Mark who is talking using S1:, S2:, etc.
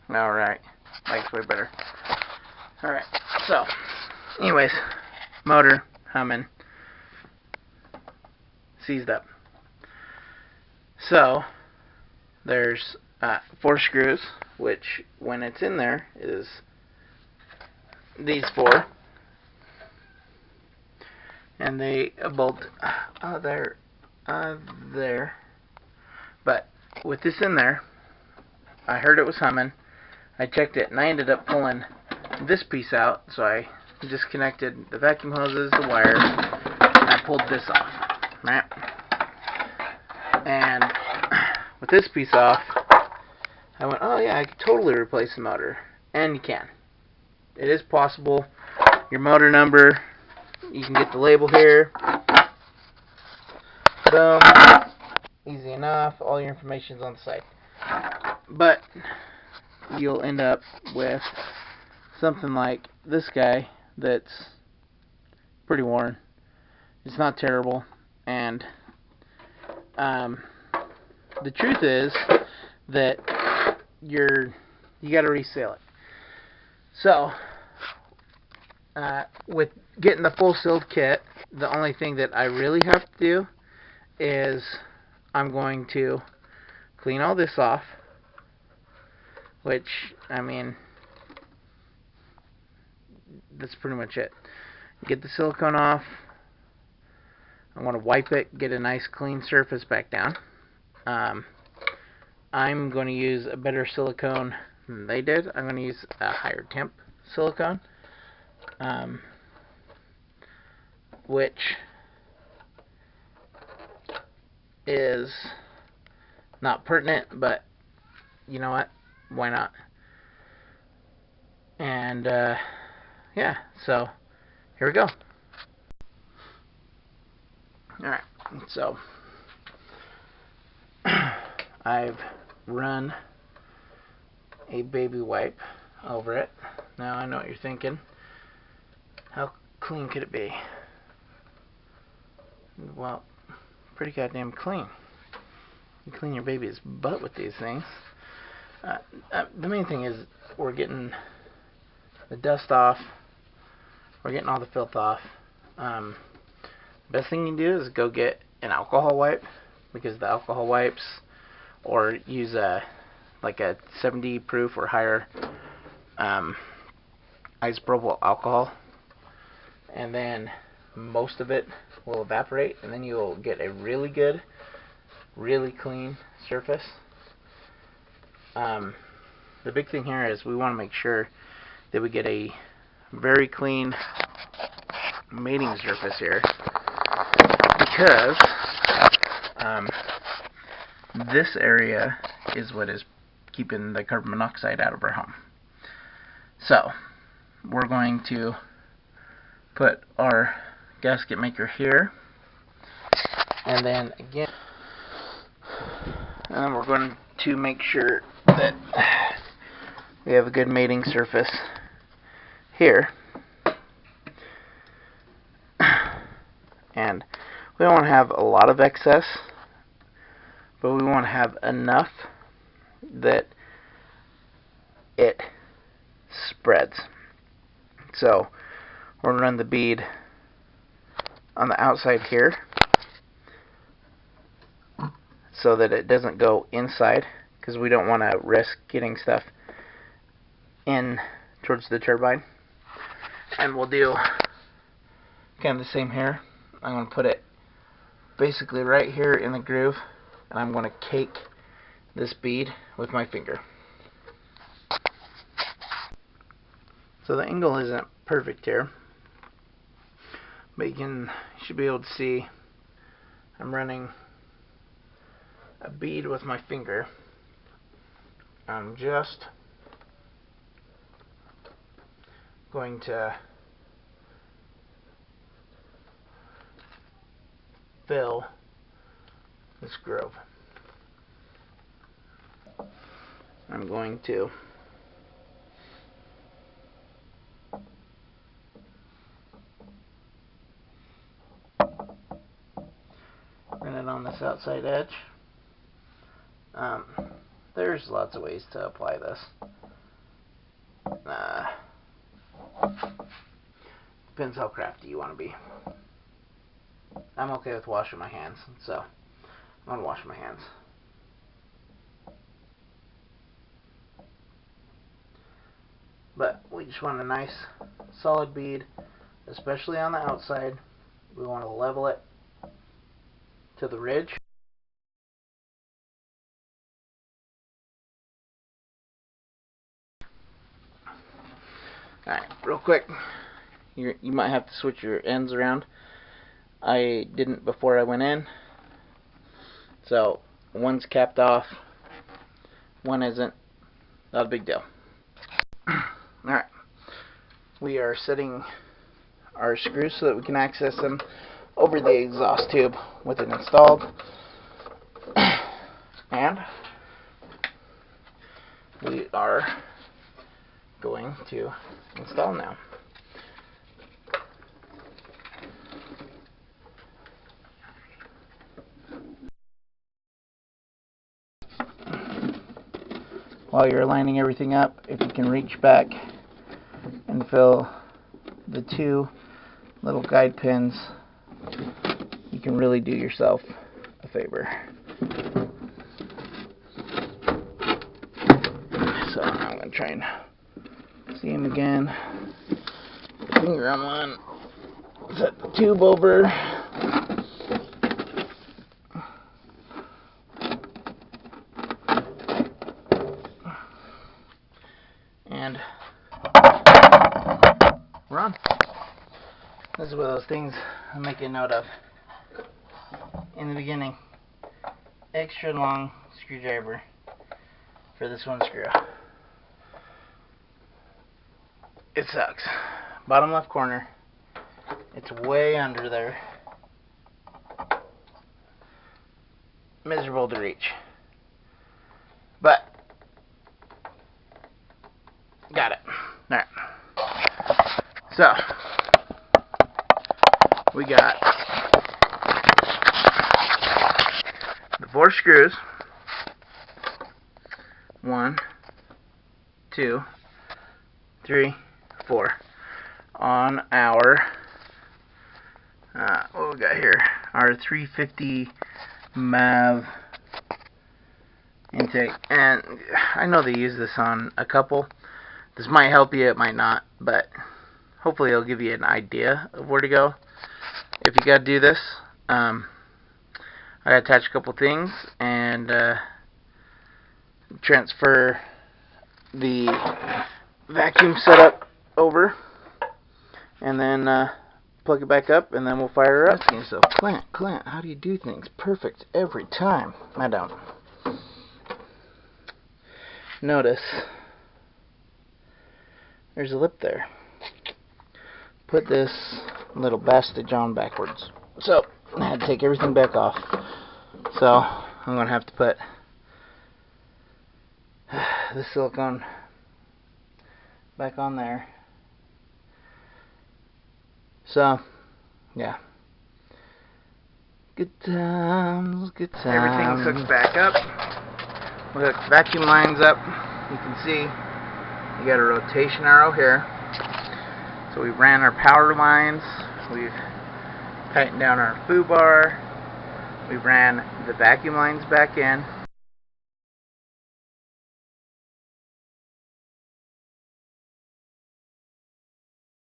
S1: Alright. Mike's way better. Alright, so, anyways, motor humming, seized up. So, there's 4 screws, which when it's in there is these 4. And they bolt there. But with this in there, I heard it was humming. I checked it, and I ended up pulling this piece out. So I disconnected the vacuum hoses, the wire, and I pulled this off. Right? And with this piece off, I went, oh yeah, I could totally replace the motor. And you can. It is possible. Your motor number, you can get the label here. Boom. Easy enough. All your information's on the site. But you'll end up with something like this guy that's pretty worn. It's not terrible. And the truth is that you got to resale it. So with getting the full sealed kit, the only thing that I really have to do is I'm going to clean all this off, which, I mean, that's pretty much it. Get the silicone off. I want to wipe it, get a nice clean surface back down. I'm going to use a better silicone than they did. I'm going to use a higher temp silicone, which is not pertinent, but you know what? Why not? And yeah, so here we go. Alright, so I've run a baby wipe over it. Now I know what you're thinking. How clean could it be? Well, pretty goddamn clean. You clean your baby's butt with these things. The main thing is we're getting the dust off. We're getting all the filth off. Best thing you can do is go get an alcohol wipe, because the alcohol wipes, or use like a 70 proof or higher isopropyl alcohol, and then most of it will evaporate, and then you'll get a really good, really clean surface. The big thing here is we want to make sure that we get a very clean mating surface here, because this area is what is keeping the carbon monoxide out of our home. So we're going to put our gasket maker here, and then again, and we're going to make sure that we have a good mating surface here. And we don't want to have a lot of excess, but we want to have enough that it spreads. So we're going to run the bead on the outside here so that it doesn't go inside, because we don't want to risk getting stuff in towards the turbine. And we'll do kind of the same here. I'm going to put it basically right here in the groove, and I'm going to cake this bead with my finger. So the angle isn't perfect here, but you should be able to see I'm running a bead with my finger. I'm just going to fill this groove. I'm going to run it on this outside edge. There's lots of ways to apply this. Depends how crafty you want to be. I'm okay with washing my hands, so I'm going to wash my hands. But we just want a nice solid bead, especially on the outside. We want to level it to the ridge. Alright, real quick, you might have to switch your ends around. I didn't before I went in, so one's capped off, one isn't. Not a big deal. Alright, we are setting our screws so that we can access them over the exhaust tube with it installed. And we are going to install now. While you're lining everything up, if you can reach back and fill the two little guide pins, you can really do yourself a favor. So I'm going to try and see him again. Finger on one. Set the tube over. And we're on. This is one of those things I'm making a note of. In the beginning, extra long screwdriver for this one screw. It sucks. Bottom left corner. It's way under there. Miserable to reach. But got it. Alright. So we got the 4 screws. 1, 2, 3, 4 on our what we got here, our 350 MAV intake. And I know they use this on a couple. This might help you, it might not, but hopefully it'll give you an idea of where to go if you gotta do this. I gotta attach a couple things and transfer the vacuum setup over, and then plug it back up, and then we'll fire her up. Asking yourself, Clint, how do you do things perfect every time? I don't. Notice there's a lip there. Put this little bastard on backwards. So I had to take everything back off. So I'm gonna have to put the silicone back on there. So yeah, good times, good times. Everything's hooked back up. We hooked vacuum lines up. You can see you got a rotation arrow here. So we ran our power lines. We've tightened down our foo bar. We ran the vacuum lines back in.